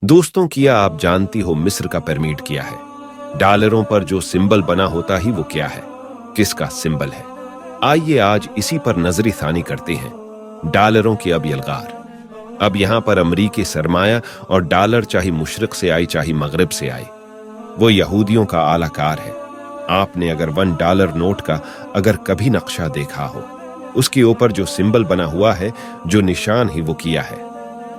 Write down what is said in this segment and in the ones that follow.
दोस्तों, किया आप जानती हो मिस्र का पिरामिड क्या है? डॉलरों पर जो सिंबल बना होता ही वो क्या है? किसका सिंबल है? आइए आज इसी पर नजरी थानी करते हैं। डॉलरों की अब यलगार। अब यहां पर अमरीकी सरमाया और डॉलर चाहे मुशरिक से आए चाहे मगरिब से आए, वो यहूदियों का आलाकार है। आपने अगर $1 नोट का अगर कभी नक्शा देखा हो, उसके ऊपर जो सिंबल बना हुआ है, जो निशान ही वो किया है।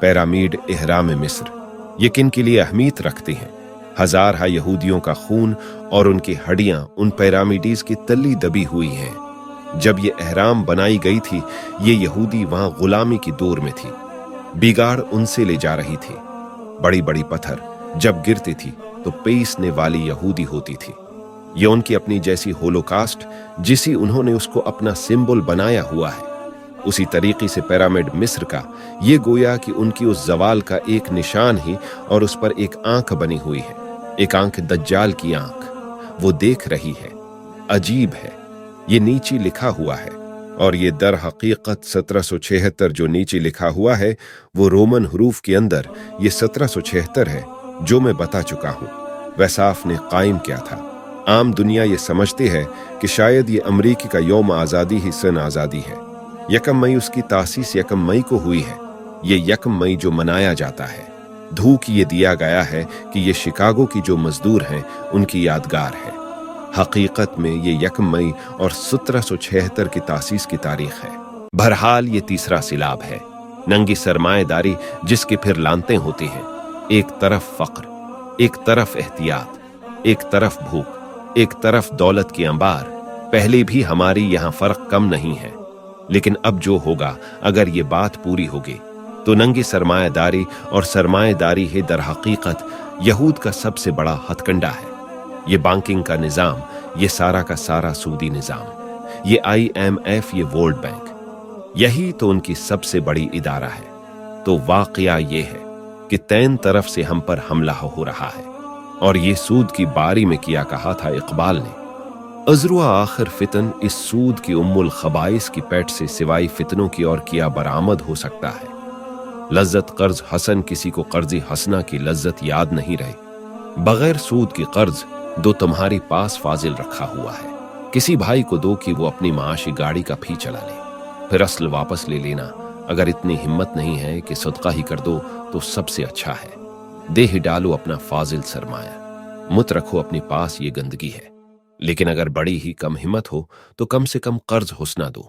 पिरामिड इहराम मिस्र ये किन के लिए अहमियत रखते हैं? हजार यहूदियों का खून और उनकी हड्डियां उन पिरामिडीज की तली दबी हुई हैं। जब ये एहराम बनाई गई थी, ये यहूदी वहां गुलामी की दौर में थी। बिगाड़ उनसे ले जा रही थी। बड़ी बड़ी पत्थर जब गिरती थी तो पेसने वाली यहूदी होती थी। ये उनकी अपनी जैसी होलोकास्ट, जिसे उन्होंने उसको अपना सिंबल बनाया हुआ है। उसी तरीके से पिरामिड मिस्र का ये गोया कि उनकी उस जवाल का एक निशान ही, और उस पर एक आंख बनी हुई है, एक आंख दज्जाल की आंख। वो देख रही है। अजीब है। ये नीचे लिखा हुआ है, और ये दर हकीकत 1776 जो नीचे लिखा हुआ है वो रोमन हरूफ के अंदर ये 1776 है जो मैं बता चुका हूं। वैसाफ ने कायम किया था। आम दुनिया ये समझती है कि शायद ये अमरीकी का यौम आज़ादी ही सन आज़ादी है। 1 मई उसकी तासीस 1 मई को हुई है। ये 1 मई जो मनाया जाता है, धूक ये दिया गया है कि ये शिकागो की जो मजदूर हैं उनकी यादगार है। हकीकत में ये 1 मई और 1776 की तासीस की तारीख है। बहरहाल ये तीसरा सिलाब है, नंगी सरमाएदारी, जिसके फिर लानतें होती हैं। एक तरफ फक्र, एक तरफ एहतियात, एक तरफ भूख, एक तरफ दौलत की अंबार। पहले भी हमारी यहाँ फर्क कम नहीं है, लेकिन अब जो होगा, अगर ये बात पूरी होगी, तो नंगी सरमाएदारी और सरमाएदारी है दर हकीकत यहूद का सबसे बड़ा हथकंडा है। ये बैंकिंग का निजाम, ये सारा का सारा सूदी निजाम, ये IMF, ये वर्ल्ड बैंक, यही तो उनकी सबसे बड़ी इदारा है। तो वाकया ये है कि 3 तरफ से हम पर हमला हो रहा है, और ये सूद की बारी में किया कहा था इकबाल ने। अज़रुआ आखिर फितन इस सूद की उम्मुल खबाइस की पेट से सिवाय फितनों की और किया बरामद हो सकता है। लज्जत कर्ज हसन किसी को कर्जी हसना की लज्जत याद नहीं रही। बगैर सूद की कर्ज दो तुम्हारे पास फाजिल रखा हुआ है। किसी भाई को दो कि वो अपनी माशी गाड़ी का फी चला ले, फिर असल वापस ले लेना। अगर इतनी हिम्मत नहीं है कि सदका ही कर दो तो सबसे अच्छा है। दे ही डालो अपना फाजिल सरमाया, मुत रखो अपने पास ये गंदगी है। लेकिन अगर बड़ी ही कम हिम्मत हो तो कम से कम कर्ज हुस्ना दो,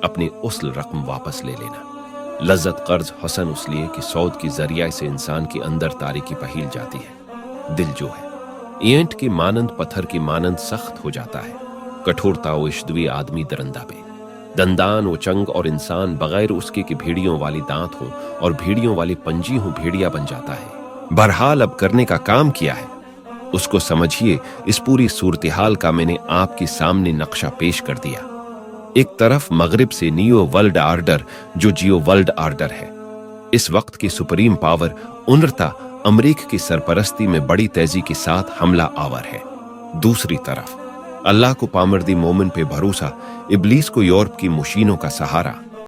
अपनी उसल रकम वापस ले लेना। लज्जत कर्ज हसन उसलिए कि सौद की जरिया से इंसान के अंदर तारीकी पहील जाती है। दिल जो है ईंट की मानंद, पत्थर की मानंद सख्त हो जाता है। कठोरता वो इश्दवी आदमी दरंदा पे, दंदान वो चंग, और इंसान बगैर उसके कि भेड़ियों वाली दांत हो और भेड़ियों वाली पंजी हो भेड़िया बन जाता है। बहरहाल अब करने का काम किया है उसको समझिए। इस पूरी सूरत हाल का मैंने आपके सामने नक्शा पेश कर दिया। एक तरफ मगरिब से नियो वर्ल्ड आर्डर जो जियो वर्ल्ड आर्डर है, इस वक्त की सुप्रीम पावर उन्रता अमरीक की सरपरस्ती में बड़ी तेजी के साथ हमला आवर है। दूसरी तरफ अल्लाह को पामर्दी मोमिन पे भरोसा, इब्लीस को यूरोप की मुशीनों का सहारा।